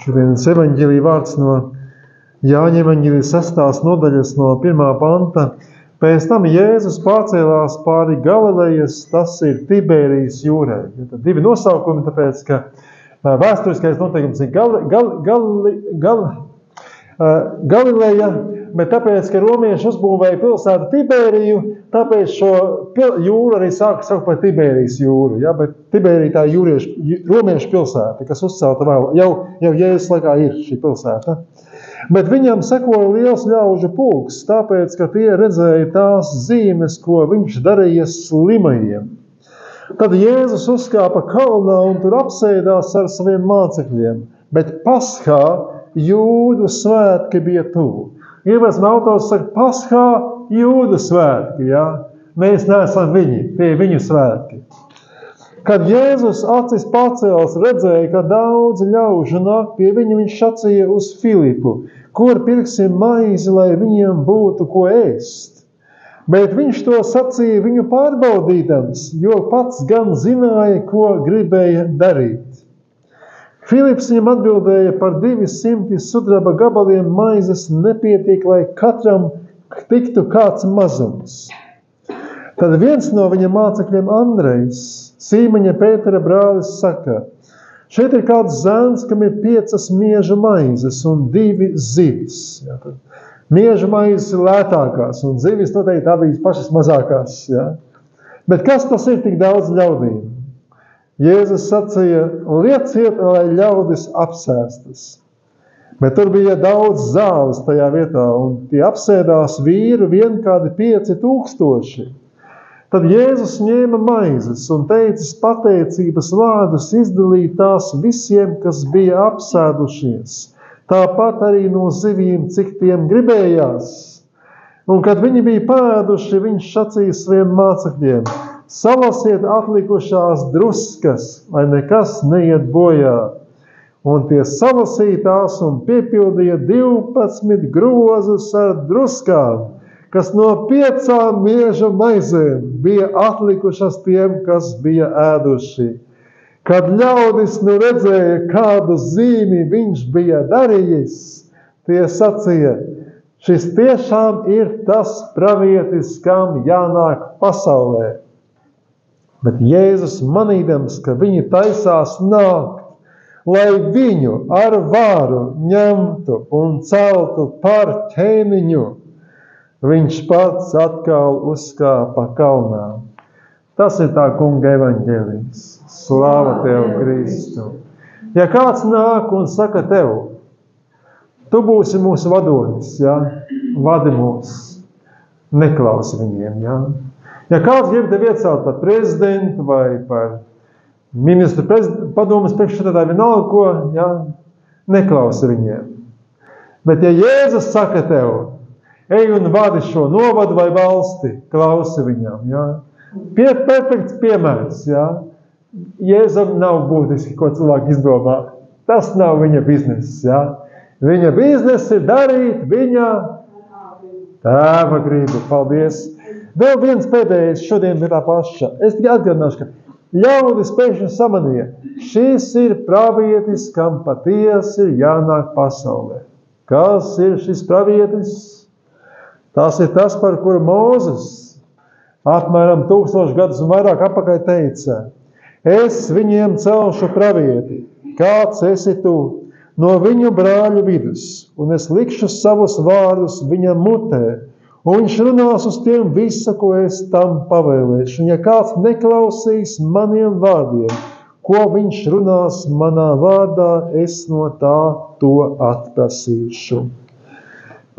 Šodienas evaņģēlija vārds no Jāņa evaņģēlija 6. nodaļas no 1. panta. Pēc tam Jēzus pārcēlās pāri Galilejas, tas ir Tiberijas jūrai. Tad divi nosaukumi, tāpēc, ka vēsturiskais noteikums ir Galileja, bet tāpēc, ka romieši uzbūvēja pilsētu Tiberiju, tāpēc šo jūru arī sāka saukt par Tiberijas jūru. Ja? Bet Tiberija tā romiešu pilsēta, kas uzcelta vēl, jau Jēzus laikā ir šī pilsēta. Bet viņam sekoja liels ļaužu pulks, tāpēc, ka tie redzēja tās zīmes, ko viņš darīja slimajiem. Tad Jēzus uzkāpa kalnā un tur apsēdās ar saviem mācekļiem, bet Paskā Jūdu svētki bija tuvu. Ievesma autors saka, Paskā Jūdu svētki, ja? Mēs neesam viņi, tie ir viņu svētki. Kad Jēzus acis pacēls, redzēja, ka daudz ļaužu nāk pie viņa, viņš sacīja uz Filipu, kur pirksim maizi, lai viņiem būtu ko ēst. Bet viņš to sacīja viņu pārbaudīdams, jo pats gan zināja, ko gribēja darīt. Filips viņam atbildēja, par 200 sudraba gabaliem maizes nepietiek, lai katram tiktu kāds mazums. Tad viens no viņa mācekļiem Andrejs, Sīmeņa Pētera brālis, saka, šeit ir kāds zēns, kam ir 5 miežu maizes un 2 zivis. Ja, miežu maizes ir lētākās un zivis noteikti tā bija pašas mazākās. Ja. Bet kas tas ir tik daudz ļaudīm? Jēzus sacīja, lieciet, lai ļaudis apsēstas. Bet tur bija daudz zāles tajā vietā, un tie apsēdās vīru vien kādi 5000. Tad Jēzus ņēma maizes un teicis pateicības vārdus, izdalīja tās visiem, kas bija apsēdušies. Tāpat arī no zivīm, cik tiem gribējās. Un kad viņi bija pēduši, viņš sacīja saviem mācekļiem, salasiet atlikušās druskas, lai nekas neiet bojā. Un tie salasīja tās un piepildīja 12 grozus ar druskām, kas no 5 miežu maizēm bija atlikušas tiem, kas bija ēduši. Kad ļaudis nu redzēja, kādu zīmi viņš bija darījis, tie sacīja, šis tiešām ir tas pravietis, kam jānāk pasaulē. Bet Jēzus manīdams, ka viņi taisās nākt, lai viņu ar varu ņemtu un celtu par ķēniņu, viņš pats atkal uzkāpa kalnā. Tas ir tā kunga evaņģēlijs. Slāva tev, Kristu. Ja kāds nāk un saka tev, tu būsi mūsu vadonis, ja? Vadi mūs, neklausi viņiem. Ja? Ja kāds grib tev iecelt par prezidentu vai par ministru padomas priekšsēdētāju vienalga ko, ja? Neklausi viņiem. Bet ja Jēzus saka tev, ej un vadi šo novadu vai valsti, klausi viņam. Ja? Perfekts piemērs. Ja? Jēzum nav būtiski, ko cilvēki izdomā. Tas nav viņa bizness. Ja? Viņa bizness ir darīt viņa tēva gribu. Paldies. Vēl viens pēdējais šodien ir tā paša. Es tikai atgādināšu, ka ļaudis pēkšņi samanīja. Šis ir pravietis, kam patiesi ir jānāk pasaulē. Kas ir šis pravietis? Tas ir tas, par kuru Mūzes apmēram 1000 gadus un vairāk atpakaļ teica, es viņiem celšu pravieti, kāds esi tu, no viņu brāļu vidus, un es likšu savus vārdus viņam mutē, un viņš runās uz tiem visu, ko es tam pavēlēšu. Un ja kāds neklausīs maniem vārdiem, ko viņš runās manā vārdā, es no tā to atprasīšu.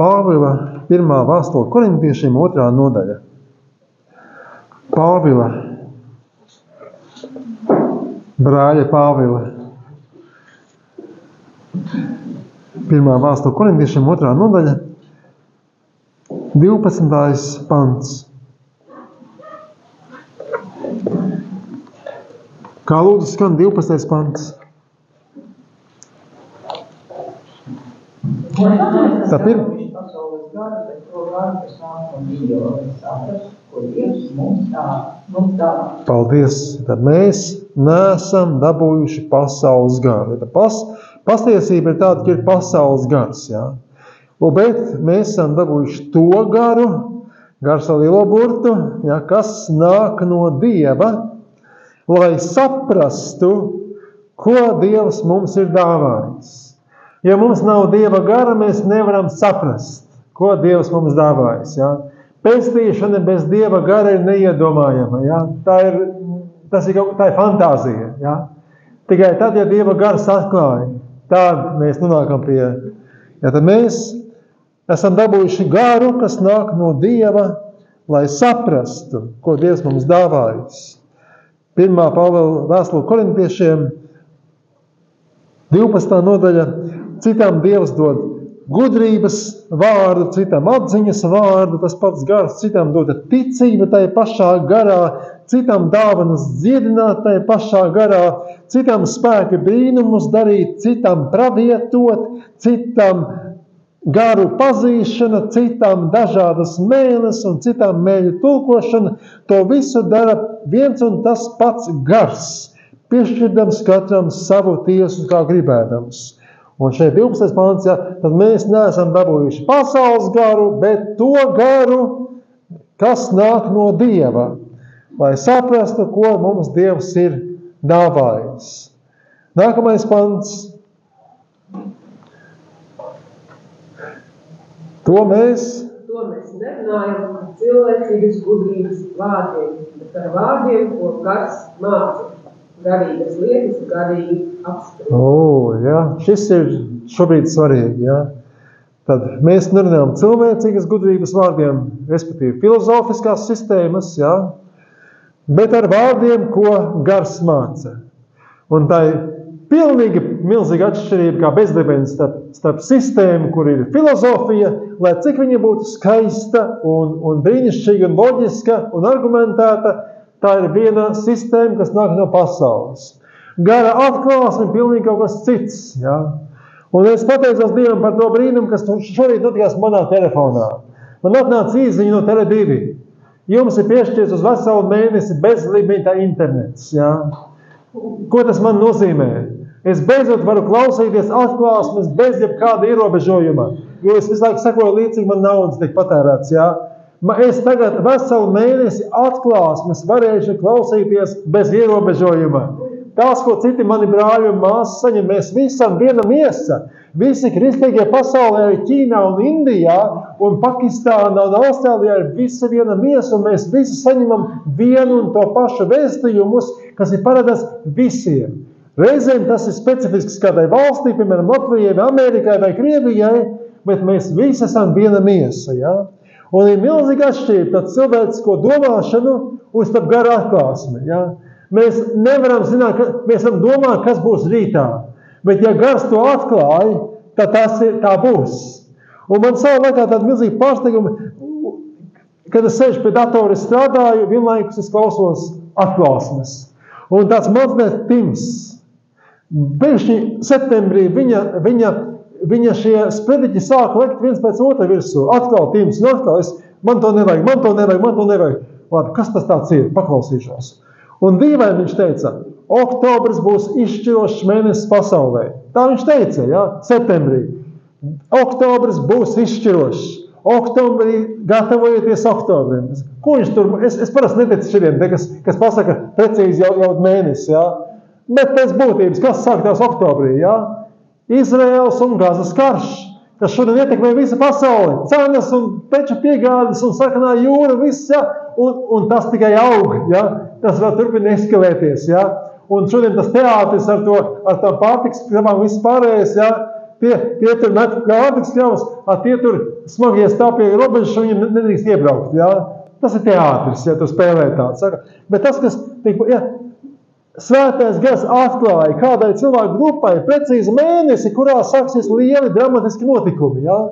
Pāvila 1. vēstule Korintiešiem 2. nodaļa. Pāvila, brāļa Pāvila. 1. vēstule Korintiešiem 2. nodaļa, 12. pants. Kā lūdzu skan 12. pants? Tā pirma. Paldies. Tad mēs neesam dabūjuši pasaules garu. Patiesība ir tāda, ka ir pasaules gars, jā. Bet mēs esam dabūjuši to garu, gars ar lielo burtu, jā, kas nāk no Dieva, lai saprastu, ko Dievs mums ir dāvājis. Ja mums nav Dieva gara, mēs nevaram saprast, ko Dievs mums dāvājis, jā. Pestīšana bez Dieva gara ir neiedomājama, jā. Tā ir fantāzija, jā. Tikai tad, ja Dieva gars atklāja, tad mēs nonākam pie, ja tad mēs esam dabūjuši garu, kas nāk no Dieva, lai saprastu, ko Dievs mums dāvājis. 1. Pāvela vēstule Korintiešiem, 12. nodaļa, citam Dievs dod gudrības vārdu, citam atziņas vārdu, tas pats gars, citam dod ticība tai pašā garā, citam dāvanas dziedināt tai pašā garā, citam spēki brīnumus darīt, citam pravietot, citam garu pazīšana, citam dažādas mēles un citam mēļu tulkošana. To visu dara viens un tas pats gars, piešķirdams katram savu tiesu kā gribēdams. Un šeit 12. pāns, ja, tad mēs neesam dabūjuši pasaules garu, bet to garu, kas nāk no Dieva, lai saprastu, ko mums Dievs ir dāvājis. Nākamais pants. To mēs nerunājam ar cilvēcīgas gudrības vārdiem, bet ar vārdiem, ko gars māca. Garīgas lietas, garīgi apspriest. Jā, šis ir šobrīd svarīgi, jā. Tad mēs nerunājam cilvēcīgas gudrības vārdiem, respektīvi filozofiskās sistēmas, jā, bet ar vārdiem, ko gars māca. Un tā ir pilnīgi milzīga atšķirība kā bezdibens starp sistēmu, kur ir filozofija, lai cik viņa būtu skaista un brīnišķīga un loģiska un argumentēta, tā ir viena sistēma, kas nāk no pasaules. Gara atklāsme ir pilnīgi kaut kas cits. Ja? Un es pateicos Dievam par to brīnumu, kas šorīt notikās manā telefonā. Man atnāca īziņa no Tele2. Jums ir piešķirts uz veselu mēnesi bezlimita internets. Ja? Ko tas man nozīmē? Es beidzot varu klausīties atklāsmes bez jebkāda ierobežojuma. Jo es visu laiku sakoju līdzīgi, man naudas tiek patērēts. Ja? Es tagad veselu mēnesi atklāsmes varēšu klausīties bez ierobežojuma. Tās, ko citi mani brāļi un māsas saņem, mēs visam viena miesa. Visi kristīgie pasaulē ir Ķīnā un Indijā, un Pakistānā un Austrālijā ir visa viena miesa, un mēs visi saņemam vienu un to pašu vēstījumus, kas ir paredzēts visiem. Reizēm tas ir specifisks kādai valstī, piemēram, Latvijai, vai Amerikai vai Krievijai, bet mēs visi esam viena miesa, ja? Un ir milzīga atšķirība tad cilvēcisko domāšanu un starp garu atklāsmi. Ja? Mēs nevaram zināt, mēs varam domāt, kas būs rītā. Bet ja gars to atklāja, tad tā būs. Un man savā laikā tāda milzīga pārsteiguma, kad es sēžu pie datora, es strādāju, vienlaikus es klausos atklāsmes. Un tāds mazliet Tims. Pēkšņi septembrī viņa šie sprediķi sāka lekt viens pēc otra virsū. Atkal Tims, un atkal man to nevajag. Labi, kas tas tāds ir? Paklausīšos. Un dīvaini viņš teica, oktobrs būs izšķirošs mēnesis pasaulē. Tā viņš teica, ja, septembrī. Oktobrs būs izšķirošs. Oktobrī gatavojieties oktobrim. Ko viņš tur? Es parasti neticu šodien, kas pasaka precīzi jau mēnesi, ja. Bet pēc būtības, kas sākās oktobrī, ja? Izraels un Gazas karš, kas šodien ietekmē visu pasauli. Cenas un preču piegādes un sarkanā jūra, viss, ja? Un tas tikai aug, ja? Tas vēl turpina eskalēties, ja? Un šodien tas teātris ar tām pārtiks kļavām viss pārējais, ja? Tie tur met pārtiks kļavas, tie tur smagie stāv pie robežas, un viņi nedrīkst iebraukt, ja? Tas ir teātris, ja tur spēlē tāds, saka. Bet tas, kas tiek, ja, Svētais gars atklāja kādai cilvēku grupai precīzi mēnesi, kurā sāksies lieli dramatiski notikumi. Ja?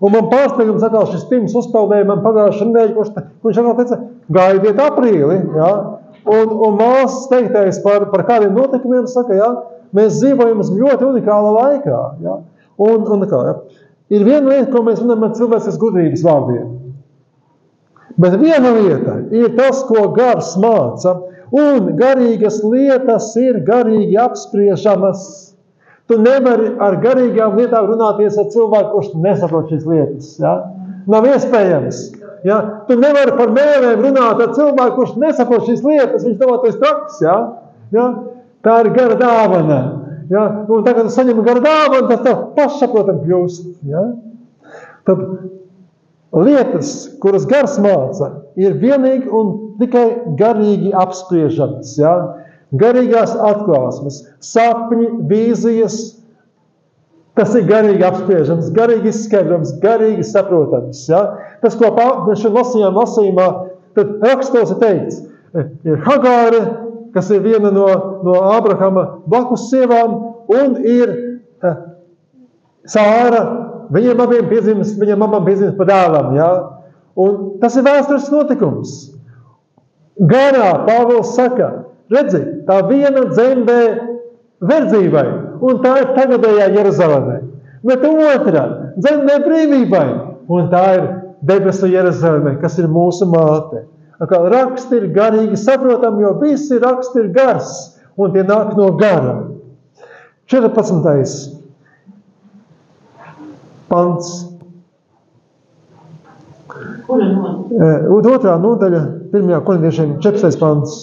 Un man pārsteigums atkal šis Tims uzpeldēja man pagājušā nedēļa, kurš atkal teica, gaidiet aprīli. Ja? Un māsas teiktais par kādiem notikumiem saka, ja? Mēs dzīvojam uz ļoti unikāla laikā. Ja? Un ja? Ir viena lieta, ko mēs runājam ar cilvēces gudrības vārdiem. Bet viena lieta ir tas, ko gars māca. Un garīgas lietas ir garīgi apspriežamas. Tu nevari ar garīgām lietām runāties ar cilvēku, kurš nesaprot šīs lietas. Ja? Nav iespējams. Ja? Tu nevari par mēlēm runāt ar cilvēku, kurš nesaprot šīs lietas. Viņš domā, tu esi traks. Ja? Ja? Tā ir gara dāvana. Ja? Un tagad tu saņem gara dāvanu, tas tev pašsaprotam kļūst. Ja? Tad lietas, kuras gars māca, ir vienīgi un tikai garīgi apspriežamas. Ja? Garīgās atklāsmes, sapņi, vīzijas, tas ir garīgi apspriežams, garīgi izskaidrams, garīgi saprotams. Ja? Tas, ko mēs lasījām lasījumā, tad rakstos ir teikts, ir Hagāre, kas ir viena no Ābrahama blakus sievām, un ir Sāra, viņiem abiem piezīmes, viņam mamam piezīmes pa dēlam. Ja? Un tas ir vēstures notikums. Garā Pāvils saka, redzi, tā viena dzemdē verdzībai, un tā ir tagadējā Jeruzalemē. Bet otrā dzemdē brīvībai, un tā ir debesu Jeruzalemē, kas ir mūsu māte. Kā raksti ir garīgi saprotam, jo visi raksti ir gars, un tie nāk no gara. 14. pants. Kura nodaļa? Otrā nodaļa, 1. Korintiešiem, 14. pants.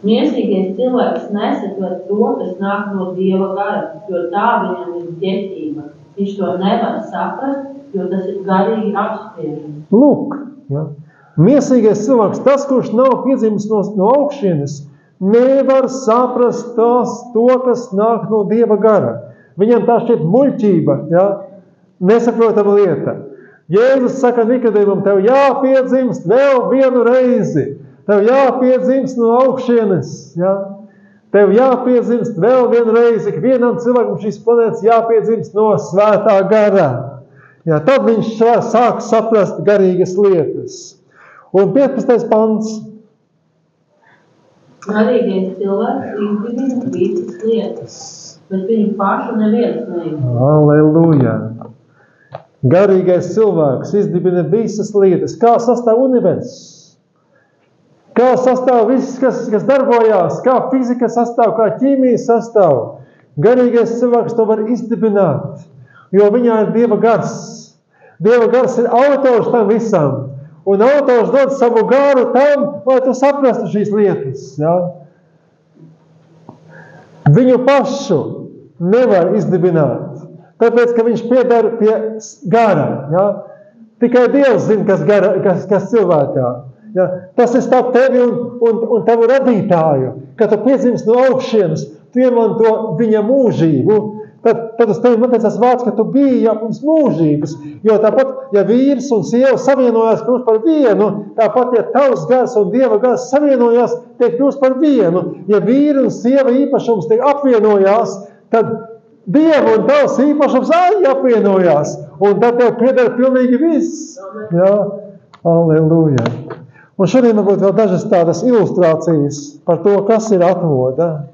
Miesīgais cilvēks nesaprot to, kas nāk no Dieva gara, jo tā viņam ir ģeķība. Viņš to nevar saprast, jo tas ir garīgi apspriežams. Lūk, ja. Miesīgais cilvēks, tas, kurš nav piedzimis no augšienes, nevar saprast to, kas nāk no Dieva gara. Viņam tā šķiet muļķība, ja? Nesaprotama lieta. Jēzus saka Nikodēmam, tev jāpiedzimst vēl vienu reizi. Tev jāpiedzimst no augšienes, ja? Tev jāpiedzimst vēl vienu reizi, ikvienam cilvēkam šīs planētas jāpiedzimst no svētā gara. Ja? Tad viņš sāk saprast garīgas lietas. Un 15. pants. Garīgais cilvēks izdibina visas lietas, bet viņu pašu neviens neizdibina. Halleluja! Garīgais cilvēks izdibina visas lietas. Kā sastāv universs? Kā sastāv viss, kas darbojās, kā fizika sastāv, kā ķīmija sastāv. Garīgais cilvēks to var izdibināt, jo viņā ir Dieva gars. Dieva gars ir autors tam visam, un autors dod savu garu tam, lai tu saprastu šīs lietas. Ja? Viņu pašu nevar izdibināt, tāpēc, ka viņš piedara pie gara. Ja? Tikai Dievs zina, kas cilvēkā. Ja, tas ir starp tevi un tavu radītāju. Kad tu piedzimst no augšienes, tu iemanto viņa mūžību, tad uz tevi attiecās vārds, ka tu biji jau pirms mūžības. Jo tāpat, ja vīrs un sieva savienojās kļūst par vienu, tāpat, ja tavs gars un Dieva gars savienojās, tiek kļūst par vienu. Ja vīri un sieva īpašums tiek apvienojās, tad Dieva un tavs īpašums arī apvienojās. Un tad tev pieder pilnīgi viss. Ja? Halleluja! Un šodien varbūt vēl dažas tādas ilustrācijas par to, kas ir atmoda.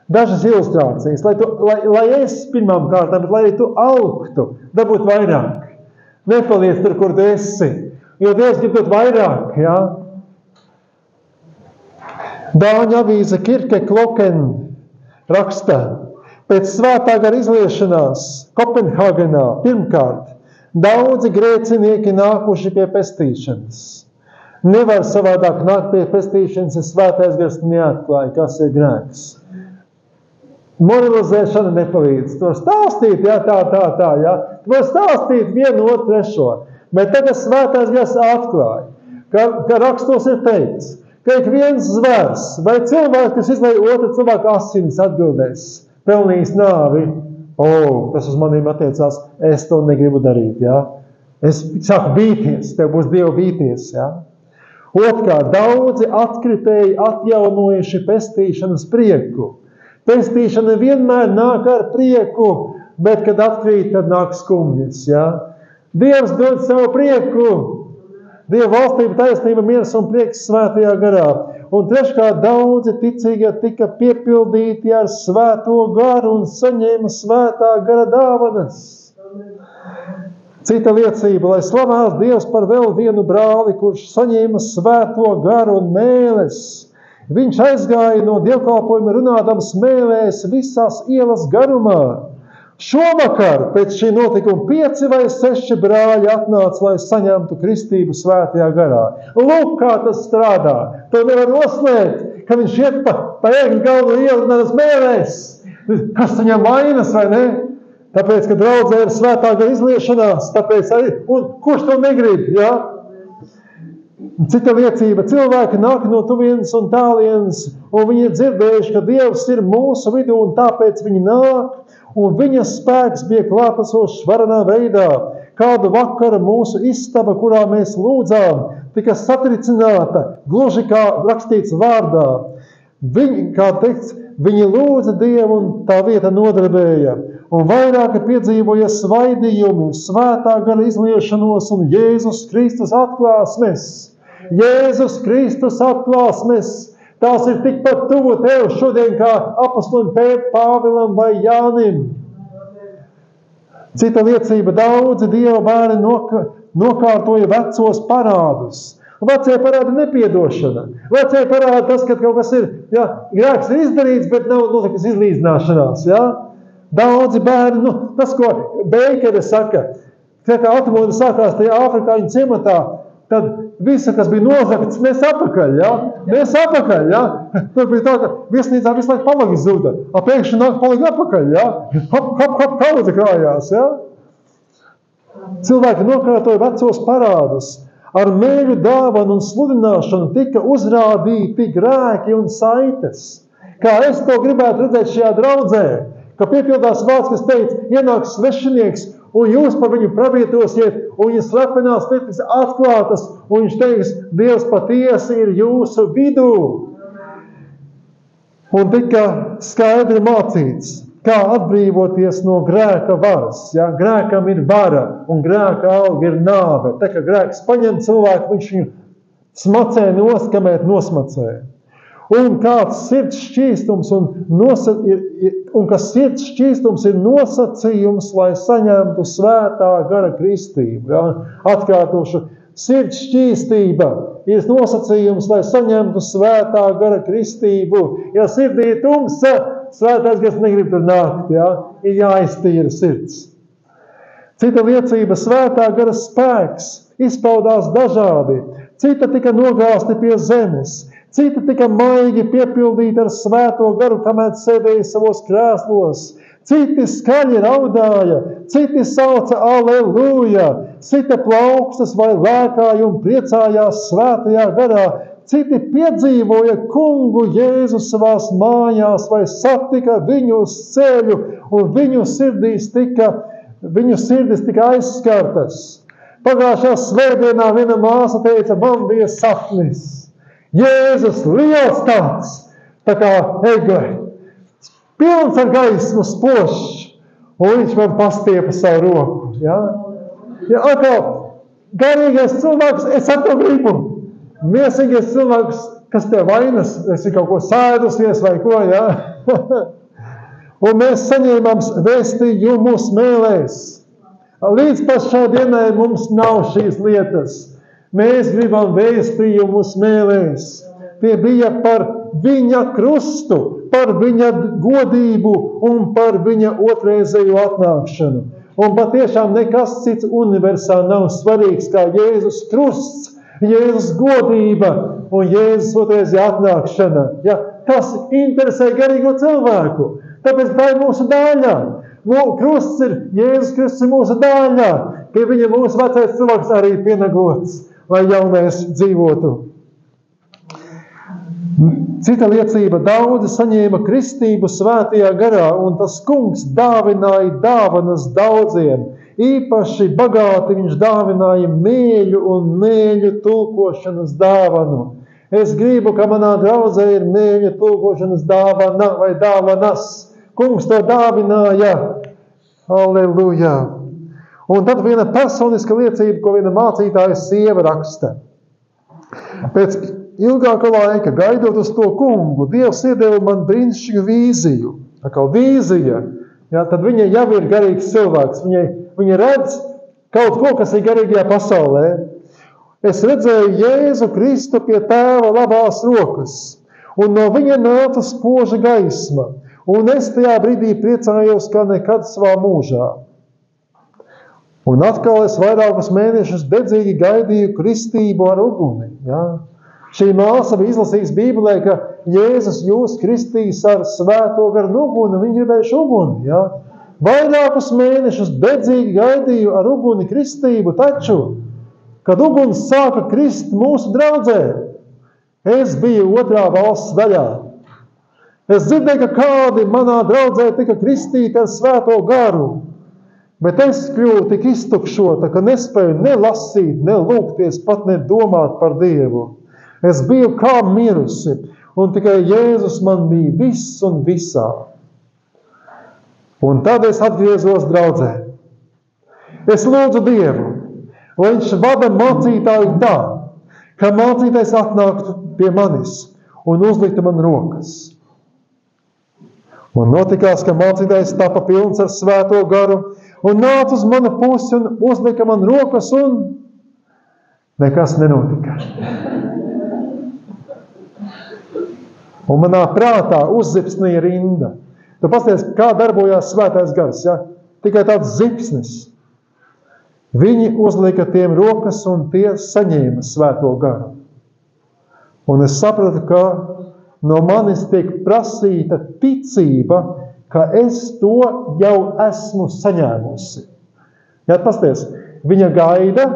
Dažas ilustrācijas, lai es pirmām kārtām, bet lai tu augtu, dabūt vairāk. Nepaliec tur, kur tu esi, jo Dievs grib dot vairāk. Ja? Dāņu avīze Kirke Kloken raksta, pēc svētā gara izliešanās Kopenhāgenā pirmkārt daudzi grēcinieki nākuši pie pestīšanas. Nevar savādāk nākt pie pestīšanas, ja svētais gars neatklāja, kas ir grēks. Moralizēšana nepalīdz. To stāstīt, jā, tā, jā. To stāstīt vienu, otru, trešo. Bet tagad svētais gars atklāja, ka rakstos ir teikts, ka ik viens zvers vai cilvēks, kas izlēja otru cilvēku asinis, atbildēs, pelnījis nāvi. Tas uz manīm attiecās, es to negribu darīt, jā. Es sāku bīties, tev būs Dievu bīties, jā. Otrkārt, daudzi atkritēji atjaunojuši pestīšanas prieku. Pestīšana vienmēr nāk ar prieku, bet, kad atkrīt, tad nāk skumjas. Ja? Dievs dod savu prieku. Dieva valstība, taisnība, miers un prieks svētajā garā. Un treškārt, daudzi ticīgie tika piepildīti ar svēto garu un saņēma svētā gara dāvanas. Cita liecība, lai slavēts Dievs par vēl vienu brāli, kurš saņēma svēto garu un mēles, Viņš aizgāja no dievkalpojuma runādams mēlēs visās ielas garumā. Šovakar pēc šī notikuma 5 vai 6 brāļi atnāca, lai saņemtu kristību svētajā garā. Lūk, kā tas strādā. To nevar noslēgt, ka viņš iet pa ēkļu galvu ielu runādams mēlēs. Kas viņam vainas, vai ne? Tāpēc, ka draudzē ir svētā gara izliešanās, tāpēc arī, un kurš to negrib, ja? Cita liecība, cilvēki nāk no tuvienes un tālienes, un viņi ir dzirdējuši, ka Dievs ir mūsu vidū, un tāpēc viņi nāk, un viņa spēks bija klātesošs varenā veidā. Kādu vakaru mūsu istaba, kurā mēs lūdzām, tika satricināta, gluži kā rakstīts vārdā. Viņi, kā teikts, viņi lūdza Dievu, un tā vieta nodarbēja. Un vairāki piedzīvoja svaidījumu, svētā gara izliešanos un Jēzus Kristus atklāsmes. Jēzus Kristus atklāsmes, tās ir tikpat tuvu tev šodien kā apostolim Pāvilam vai Jānim. Cita liecība, daudzi Dieva bērni nokārtoja vecos parādus. Vecie parādi nepiedošana. Vecie parādi tas, ka kaut kas ir, ja, grēks ir izdarīts, bet nav notikas izlīdzināšanās, ja. Daudzi bērni, tas, ko Beikere saka, kā automoda sākās tajā Āfrikāņu ciematā, tad visa, kas bija nozagts, mēs apakaļ, ja? Mēs apakaļ, ja? Tur bija tā, ka viesnīcā visu laiku palagi zuda, pēkšņi nāk palagi apakaļ, ja? Hop, kaudze krājās, ja? Cilvēki nokārtoja vecos parādus. Ar mēļu dāvanu un sludināšanu tika uzrādīti grēki un saites. Kā es to gribētu redzēt šajā draudzē, ka piepildās vārds, kas teica, ienāks svešinieks, un jūs par viņu pravietosiet, un viņa slepenās lietas atklātas, un viņš teiks, Dievs patiesi ir jūsu vidū. Un tika skaidri mācīts, kā atbrīvoties no grēka varas. Ja? Grēkam ir vara, un grēka alga ir nāve. Tā kā grēks paņem cilvēku, viņš viņu smacē nost, kamēr nosmacē. Un kāds sirds šķīstums un kas sirds šķīstums ir nosacījums, lai saņemtu svētā gara kristību. Ja? Atkārtošu, sirds šķīstība ir nosacījums, lai saņemtu svētā gara kristību. Ja sirdī ir tumsa, svētais gars negrib tur nākt, ja? Ir jāiztīra sirds. Cita liecība, svētā gara spēks izpaudās dažādi. Cita tika nogāzti pie zemes. Cita tika maigi piepildīta ar svēto garu, kamēr sēdēja savos krēslos. Citi skaļi raudāja, citi sauca Aleluja, cita plaukstas vai lēkāja un priecājās svētajā garā. Citi piedzīvoja kungu Jēzu savās mājās vai satika viņu uz ceļu, un viņu sirdis tika aizskartas. Pagājušajā svētdienā viena māsa teica, man bija sapnis. Jēzus liels tāds, tā kā egle, pilns ar gaismu spošs, un viņš man pastiepa savu roku. Ja? Ja, atkal, garīgais cilvēks, es ar to gribu. Miesīgais cilvēks, kas tev vainas, esi kaut ko sēdusies vai ko, ja? Un mēs saņēmām vēstījumus mēlēs. Līdz pašai dienai mums nav šīs lietas. Mēs gribam vēstījumus mēlēs. Tie bija par viņa krustu, par viņa godību un par viņa otrreizējo atnākšanu. Un patiešām nekas cits universā nav svarīgs kā Jēzus krusts, Jēzus godība un Jēzus otrreizējā atnākšana. Ja, tas interesē garīgo cilvēku. Tāpēc tā ir mūsu daļa. Krusts ir, Jēzus krusts ir mūsu daļa. Pie viņa mūsu vecais cilvēks arī pienegots, lai jaunais dzīvotu. Cita liecība, daudzi saņēma kristību svētajā garā, un tas kungs dāvināja dāvanas daudziem. Īpaši bagāti viņš dāvināja mēļu un mēļu tulkošanas dāvanu. Es gribu, ka manā draudzē ir mēļu tulkošanas dāvana vai dāvanas. Kungs to dāvināja. Halleluja! Un tad viena personiska liecība, ko viena mācītāja sieva raksta. Pēc ilgāka laika, gaidot uz to kungu, Dievs iedeva man brīnišķīgu vīziju. Atkal vīzija, ja, tad viņa jau ir garīgs cilvēks. Viņa redz kaut ko, kas ir garīgajā pasaulē. Es redzēju Jēzu Kristu pie tēva labās rokas. un no viņa nāca spoža gaisma, un es tajā brīdī priecājos kā nekad savā mūžā. Un atkal es vairākus mēnešus dedzīgi gaidīju kristību ar uguni. Ja? Šī māsa bija izlasījusi Bībelē, ka Jēzus jūs kristīs ar svēto garu uguni, viņa gribējuši uguni. Ja? Vairākus mēnešus dedzīgi gaidīju ar uguni kristību, taču, kad uguns sāka krist mūsu draudzē, es biju otrā valsts daļā. Es dzirdēju, ka kādi manā draudzē tika kristīti ar svēto garu, bet es kļuvu tik iztukšota, ka nespēju ne lasīt, ne lūgties, pat ne domāt par Dievu. Es biju kā mirusi, un tikai Jēzus man bija viss un visā. Un tad es atgriezos draudzē. Es lūdzu Dievu, lai viņš vada mācītāju tā, ka mācītājs atnāktu pie manis un uzliktu man rokas. Un notikās, ka mācītājs tapa pilns ar svēto garu un nāca uz manu pusi un uzlika man rokas un nekas nenotika. Un manā prātā uzzipsnīja rinda. Tu pasties, kā darbojās svētais gars, ja? Tikai tāds zipsnis. Viņi uzlika tiem rokas un tie saņēma svēto garu. Un es sapratu, ka no manis tiek prasīta ticība, ka es to jau esmu saņēmusi. Ja, pasties, viņa gaida,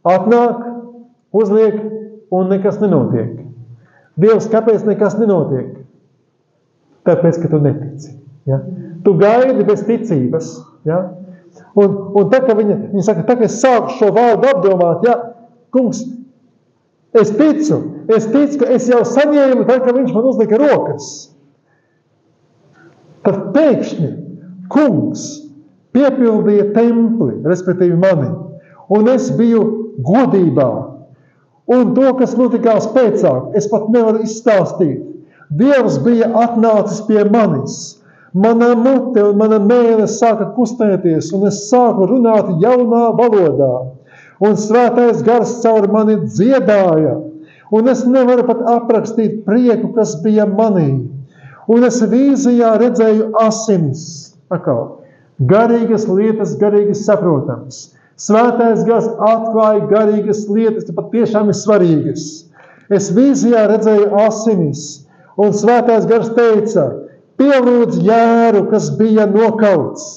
atnāk, uzliek un nekas nenotiek. Dievs, kāpēc nekas nenotiek? Tāpēc, ka tu netici. Ja? Tu gaidi bez ticības. Ja? Un tā, ka viņa saka, tā, ka es sāku šo vārdu apdomāt, ja, kungs, es ticu, ka es jau saņēmu, tā, ka viņš man uzlika rokas. Tad pēkšņi kungs piepildīja templi, respektīvi mani, un es biju godībā. Un to, kas notikās pēcāk, es pat nevaru izstāstīt. Dievs bija atnācis pie manis. Mana mute un mana mēle sāka kustēties, un es sāku runāt jaunā valodā. Un svētais gars caur mani dziedāja. Un es nevaru pat aprakstīt prieku, kas bija manī. Un es vīzijā redzēju asinis. Akal, garīgas lietas, garīgi saprotams. Svētais gars atklāja garīgas lietas, pat tiešām ir svarīgas. Es vīzijā redzēju asinis, un svētais gars teica, pielūdz jēru, kas bija nokauts.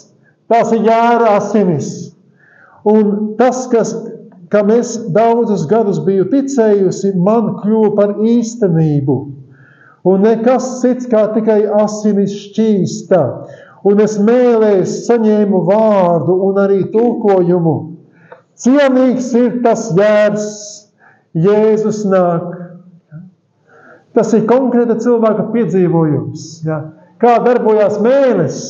Tās ir jēra asinis. Un tas, kam es daudzus gadus biju ticējusi, man kļuva par īstenību. Un nekas cits kā tikai asinis šķīsta. Un es mēlēs saņēmu vārdu un arī tulkojumu. Cienīgs ir tas jērs, Jēzus nāk. Tas ir konkrēta cilvēka piedzīvojums. Ja? Kā darbojās mēlis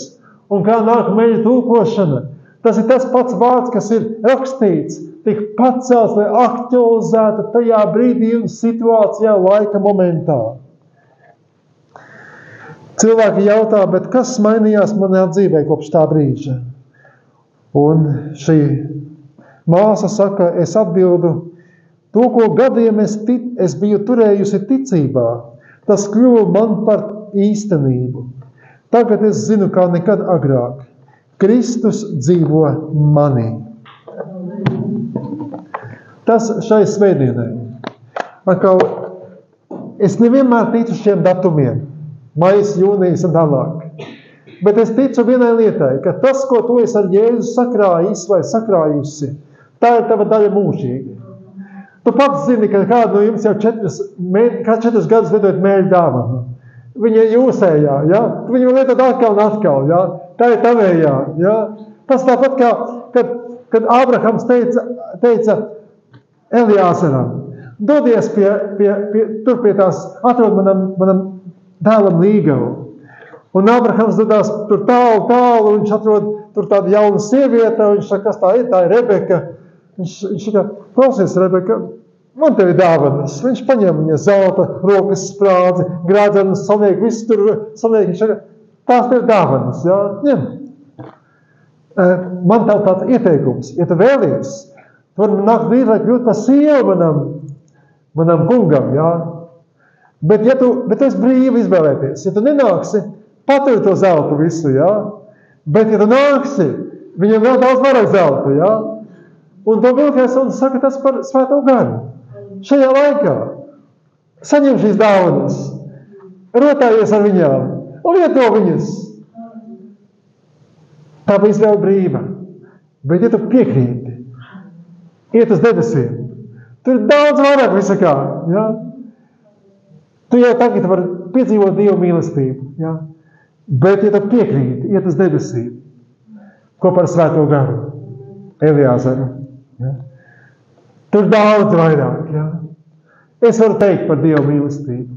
un kā nāk mēļa tulkošana. Tas ir tas pats vārds, kas ir rakstīts, tik pacelts, lai aktualizētu tajā brīdī un situācijā, laika momentā. Cilvēki jautā, bet kas mainījās manā dzīvē kopš tā brīža? Un šī māsa saka, es atbildu, to, ko gadiem es biju turējusi ticībā, tas kļuva man par īstenību. Tagad es zinu, kā nekad agrāk. Kristus dzīvo manī. Tas šai svētdienai. Atkal, es nevienmēr ticu šiem datumiem. Maijs, jūnijas un tālāk. Bet es ticu vienai lietai, ka tas, ko tu esi ar Jēzu sakrājis vai sakrājusi, tā ir tava daļa mūžīgi. Tu pats zini, ka kādu no jums jau 4 gadus liedot mēļu dāvanu. Viņa jūsējā, ja? Tu viņu lietot atkal un atkal, ja? Tā ir tavējā, ja? Tas tāpat kā, kad Ābrahams teica Eliāzaram, dodies tur pie tās, atrod manam dēlam līgavu. Un Ābrahams dodās tur tālu, viņš atrod tur tādu jaunu sievieti, viņš saka, kas tā ir Rebeka. Viņš saka, klausies, Rebeka, man tev ir dāvanas. Viņš paņem viņa zelta, rokas sprādzi, grādzenu, saliek, viss tur saliek. Viņš saka, tās tev dāvanas, jā, ņem. Man tev tāds ieteikums, ja tu vēlies, tu vari nākt līdz, lai kļūt par sievu manam kungam, jā. Bet tu esi brīvi izvēlēties. Ja tu nenāksi, paturi to zeltu visu, jā. Bet ja tu nāksi, viņam vēl daudz vairāk zelta, jā. Un to vilkais un saka tas par Svēto garu. Šajā laikā saņem šīs dāvanas, rotājies ar viņām un lieto viņas. Tā bija izvēle brīva. Bet ja tu piekrīti, iet uz debesīm, tur ir daudz vairāk visakā, jā. Tu jau tagad vari piedzīvot Dievu mīlestību, jā. Bet ja tu piekrīti, iet uz debesīm, kopā ar Svēto garu, Eliāzaru, jā. Tur daudz vairāk, jā. Es varu teikt par Dievu mīlestību.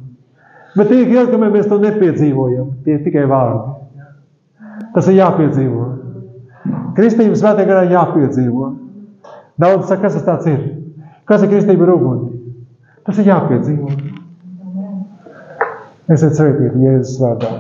Bet tie, kamēr mēs to nepiedzīvojam, tie ir tikai vārdi. Tas ir jāpiedzīvo. Kristība Svētajā garā jāpiedzīvo. Daudz saka, kas tas tāds ir? Kas ir kristība ar uguni? Tas ir jāpiedzīvo. Esiet svētīti Jēzus vārdā.